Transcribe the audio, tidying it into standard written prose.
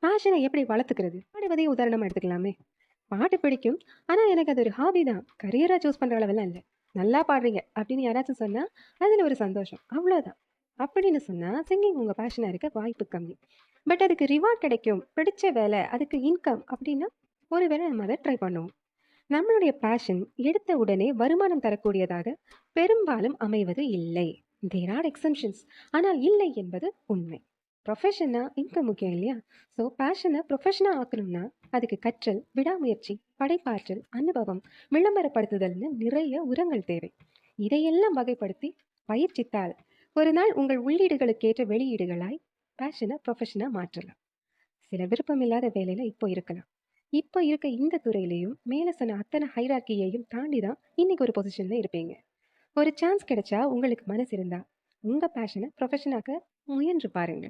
பேஷனை எப்படி வளர்த்துக்கிறது? பாடுவதே உதாரணமா எடுத்துக்கலாமே. பாட்டு பிடிக்கும். ஆனா எனக்கு அது ஒரு ஹாபி தான். கரியரா சூஸ் பண்ற அளவெல்லாம் இல்ல. நல்லா பாடுறீங்க அப்படின்னு யாராச்சும் சொன்னா, அதுல ஒரு சந்தோஷம். அவ்வளோதான். அப்படின்னு சொன்னா, சிங்கிங் உங்க பேஷனா இருக்க வாய்ப்பு கம்மி. பட் அதுக்கு ரிவார்ட் கிடைக்கும். பிடிச்ச வேலை, அதுக்கு இன்கம் அப்படின்னா, ஒருவேளை நம்ம அத ட்ரை பண்ணுவோம். நம்மளுடைய பேஷன் எடுத்த உடனே வருமானம் தரக்கூடியதாக பெரும்பாலும் அமைவது இல்லை. There are exemptions. ஆனால் இல்லை என்பது உண்மை. ப்ரொஃபஷன்னா இன்கம் முக்கியம் இல்லையா? ஸோ பேஷனை ப்ரொஃபஷனாக ஆக்கணும்னா அதுக்கு கற்றல், விடாமுயற்சி, படைப்பாற்றல், அனுபவம், விளம்பரப்படுத்துதல்னு நிறைய உரங்கள் தேவை. இதையெல்லாம் வகைப்படுத்தி பயிற்சித்தால் ஒரு நாள் உங்கள் உள்ளீடுகளுக்கேற்ற வெளியீடுகளாய் பேஷனை ப்ரொஃபஷனாக மாற்றலாம். சில விருப்பமில்லாத வேலையில இப்போ இருக்கலாம். இப்போ இருக்க இந்த துறையிலையும் மேல சொன்ன அத்தனை ஹைரார்க்கியையும் தாண்டி தான் இன்னைக்கு ஒரு பொசிஷன்ல இருப்பீங்க. ஒரு சான்ஸ் கிடைச்சா உங்களுக்கு மனசு இருந்தா உங்க பேஷனை ப்ரொஃபஷனாக்க முயன்று பாருங்க.